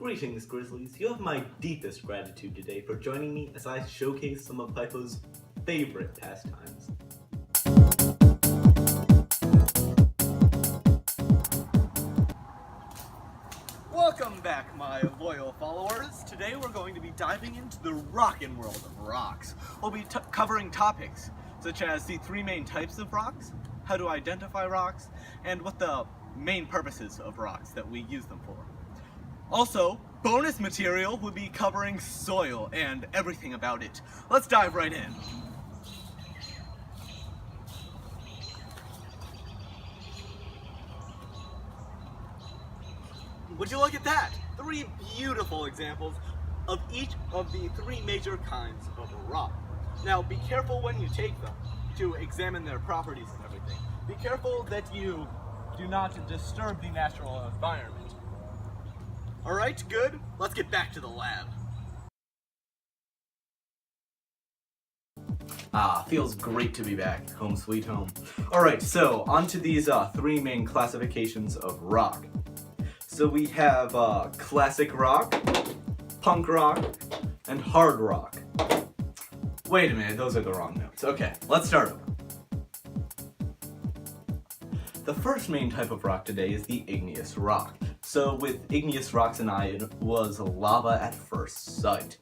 Greetings, Grizzlies. You have my deepest gratitude today for joining me as I showcase some of Piepho's favorite pastimes. Welcome back, my loyal followers. Today we're going to be diving into the rockin' world of rocks. We'll be covering topics such as the three main types of rocks, how to identify rocks, and what the main purposes of rocks that we use them for. Also, bonus material will be covering soil and everything about it. Let's dive right in. Would you look at that? Three beautiful examples of each of the three major kinds of rock. Now, be careful when you take them to examine their properties and everything. Be careful that you do not disturb the natural environment. Alright, good. Let's get back to the lab. Feels great to be back. Home sweet home. Alright, so on to these three main classifications of rock. So we have classic rock, punk rock, and hard rock. Wait a minute, those are the wrong notes. Okay, let's start over. The first main type of rock today is the igneous rock. So with igneous rocks and I, it was lava at first sight.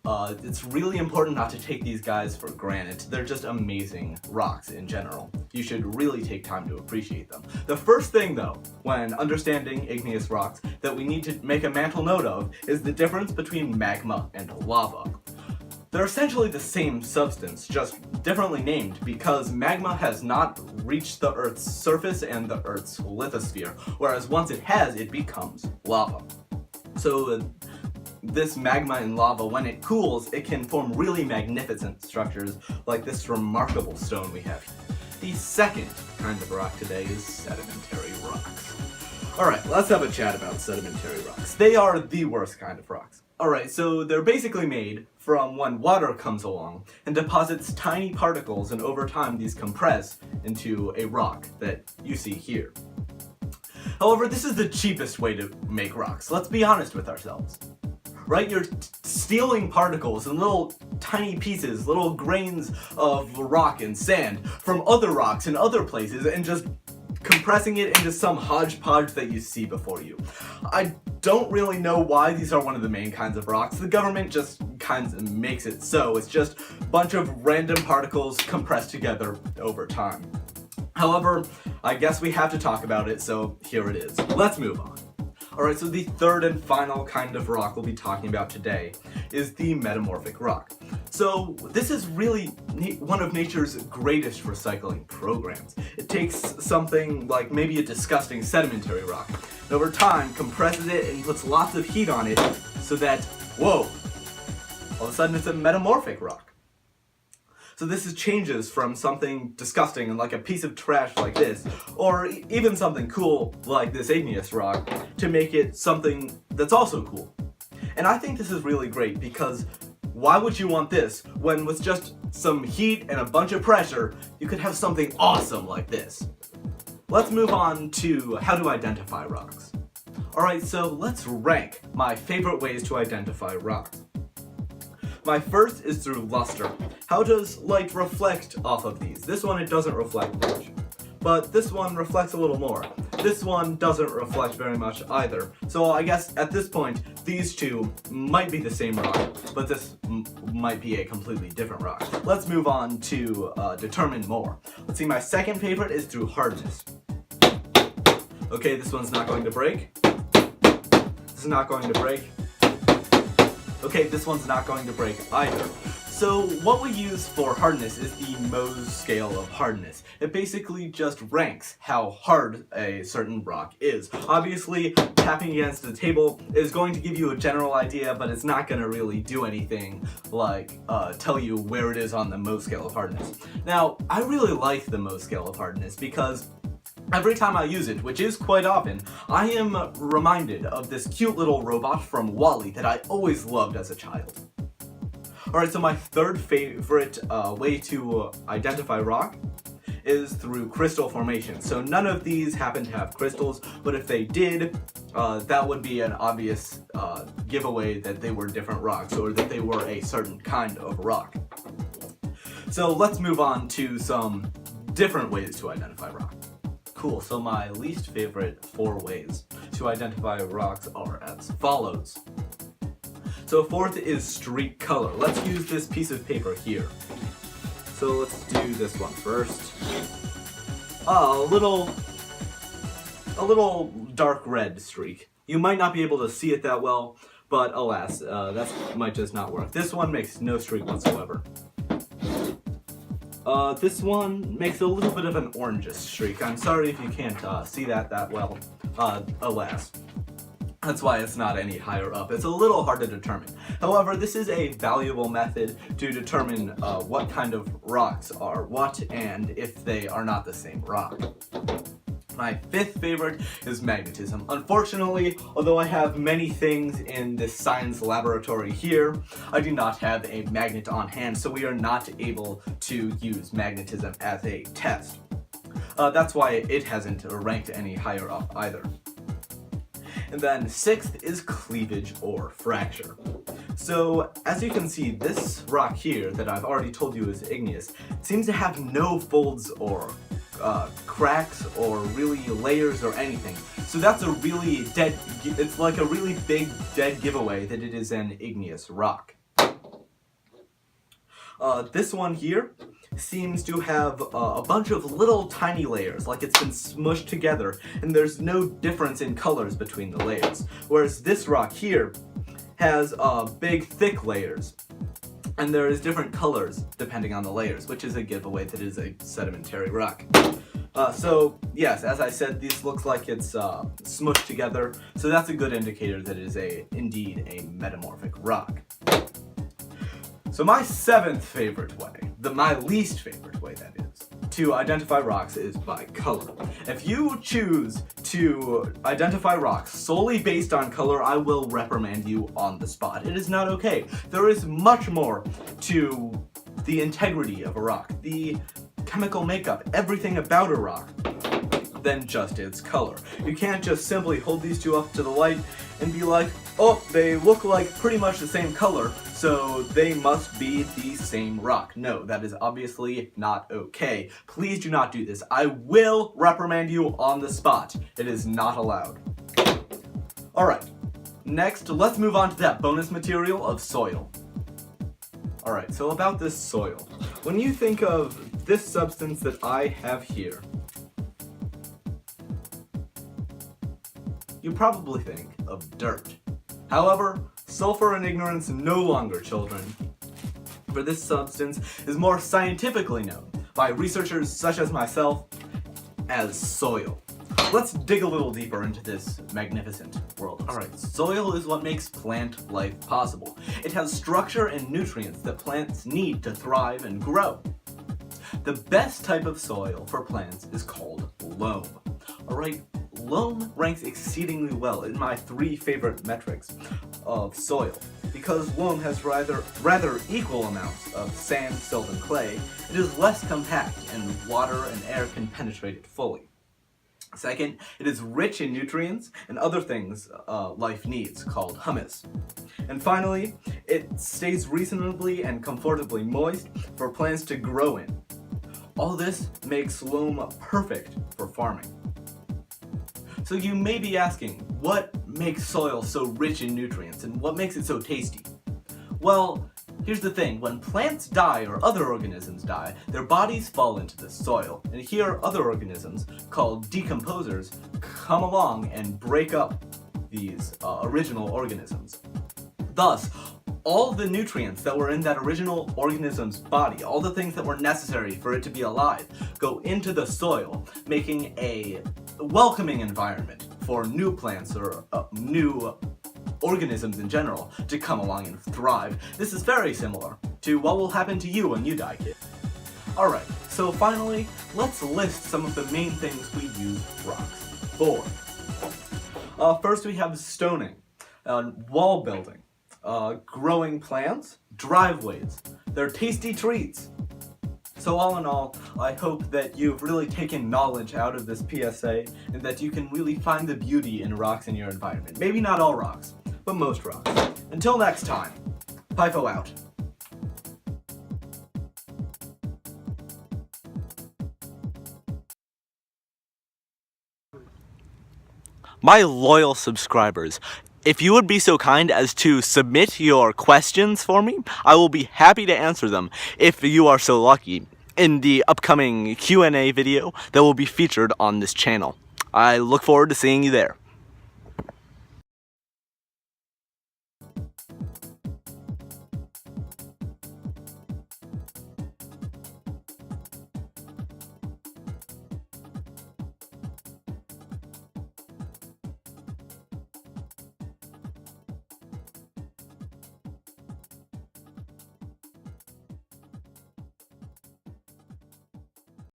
It's really important not to take these guys for granted. They're just amazing rocks in general. You should really take time to appreciate them. The first thing though, when understanding igneous rocks, that we need to make a mental note of is the difference between magma and lava. They're essentially the same substance, just differently named because magma has not reached the Earth's surface and the Earth's lithosphere, whereas once it has, it becomes lava. So this magma and lava, when it cools, it can form really magnificent structures like this remarkable stone we have here. The second kind of rock today is sedimentary rocks. Alright, let's have a chat about sedimentary rocks. They are the worst kind of rocks. Alright, so they're basically made from when water comes along and deposits tiny particles, and over time these compress into a rock that you see here. However, this is the cheapest way to make rocks. Let's be honest with ourselves. Right? You're stealing particles and little tiny pieces, little grains of rock and sand from other rocks in other places and just compressing it into some hodgepodge that you see before you. I don't really know why these are one of the main kinds of rocks. The government just kind of makes it so. It's just a bunch of random particles compressed together over time. However, I guess we have to talk about it, so here it is. Let's move on. Alright, so the third and final kind of rock we'll be talking about today is the Metamorphic Rock. So this is really one of nature's greatest recycling programs. It takes something like maybe a disgusting sedimentary rock, and over time compresses it and puts lots of heat on it so that, whoa, all of a sudden it's a metamorphic rock. So this changes from something disgusting and like a piece of trash like this, or even something cool like this igneous rock, to make it something that's also cool. And I think this is really great because why would you want this when with just some heat and a bunch of pressure, you could have something awesome like this? Let's move on to how to identify rocks. Alright, so let's rank my favorite ways to identify rocks. My first is through luster. How does light reflect off of these? This one, it doesn't reflect much. But this one reflects a little more. This one doesn't reflect very much either. So I guess at this point, these two might be the same rock, but this might be a completely different rock. Let's move on to determine more. Let's see, my second favorite is through hardness. Okay, this one's not going to break. This is not going to break. Okay, this one's not going to break either. So what we use for hardness is the Mohs scale of hardness. It basically just ranks how hard a certain rock is. Obviously, tapping against the table is going to give you a general idea, but it's not going to really do anything like tell you where it is on the Mohs scale of hardness. Now, I really like the Mohs scale of hardness because every time I use it, which is quite often, I am reminded of this cute little robot from WALL-E that I always loved as a child. Alright, so my third favorite way to identify rock is through crystal formation. So none of these happen to have crystals, but if they did, that would be an obvious giveaway that they were different rocks or that they were a certain kind of rock. So let's move on to some different ways to identify rock. Cool, so my least favorite 4 ways to identify rocks are as follows. So fourth is streak color. Let's use this piece of paper here. So let's do this one first. A little dark red streak. You might not be able to see it that well, but alas, that might just not work. This one makes no streak whatsoever. This one makes a little bit of an orangish streak. I'm sorry if you can't see that well. Alas. That's why it's not any higher up. It's a little hard to determine. However, this is a valuable method to determine what kind of rocks are what and if they are not the same rock. My 5th favorite is magnetism. Unfortunately, although I have many things in this science laboratory here, I do not have a magnet on hand, so we are not able to use magnetism as a test. That's why it hasn't ranked any higher up either. And then 6th is cleavage or fracture. So as you can see, this rock here that I've already told you is igneous seems to have no folds or cracks or really layers or anything. So that's a really it's like a really big dead giveaway that it is an igneous rock. This one here seems to have a bunch of little tiny layers, like it's been smushed together, and there's no difference in colors between the layers. Whereas this rock here has big thick layers, and there is different colors depending on the layers, which is a giveaway that it is a sedimentary rock. So yes, as I said, this looks like it's smushed together, so that's a good indicator that it is indeed a metamorphic rock. So my 7th favorite way, my least favorite way that is, to identify rocks is by color. If you choose to identify rocks solely based on color, I will reprimand you on the spot. It is not okay. There is much more to the integrity of a rock, the chemical makeup, everything about a rock, than just its color. You can't just simply hold these two up to the light and be like, oh, they look like pretty much the same color, so they must be the same rock. No, that is obviously not okay. Please do not do this. I will reprimand you on the spot. It is not allowed. Alright, next let's move on to that bonus material of soil. Alright, so about this soil. When you think of this substance that I have here, you probably think of dirt. However, sulfur and ignorance no longer, children. For this substance is more scientifically known by researchers such as myself as soil. Let's dig a little deeper into this magnificent world. Alright, soil is what makes plant life possible. It has structure and nutrients that plants need to thrive and grow. The best type of soil for plants is called loam. Alright, loam ranks exceedingly well in my 3 favorite metrics of soil. Because loam has rather equal amounts of sand, silt, and clay, it is less compact and water and air can penetrate it fully. Second, it is rich in nutrients and other things life needs, called humus. And finally, it stays reasonably and comfortably moist for plants to grow in. All this makes loam perfect for farming. So you may be asking, what makes soil so rich in nutrients and what makes it so tasty? Well, here's the thing, when plants die or other organisms die, their bodies fall into the soil, and here other organisms, called decomposers, come along and break up these original organisms. Thus, all the nutrients that were in that original organism's body, all the things that were necessary for it to be alive, go into the soil, making a welcoming environment for new plants or new organisms in general to come along and thrive. This is very similar to what will happen to you when you die, kid. Alright, so finally, let's list some of the main things we use rocks for. First we have stoning, wall building, growing plants, driveways. They're tasty treats. So all in all, I hope that you've really taken knowledge out of this PSA and that you can really find the beauty in rocks in your environment. Maybe not all rocks, but most rocks. Until next time, Piepho out. My loyal subscribers, if you would be so kind as to submit your questions for me, I will be happy to answer them if you are so lucky in the upcoming Q&A video that will be featured on this channel. I look forward to seeing you there.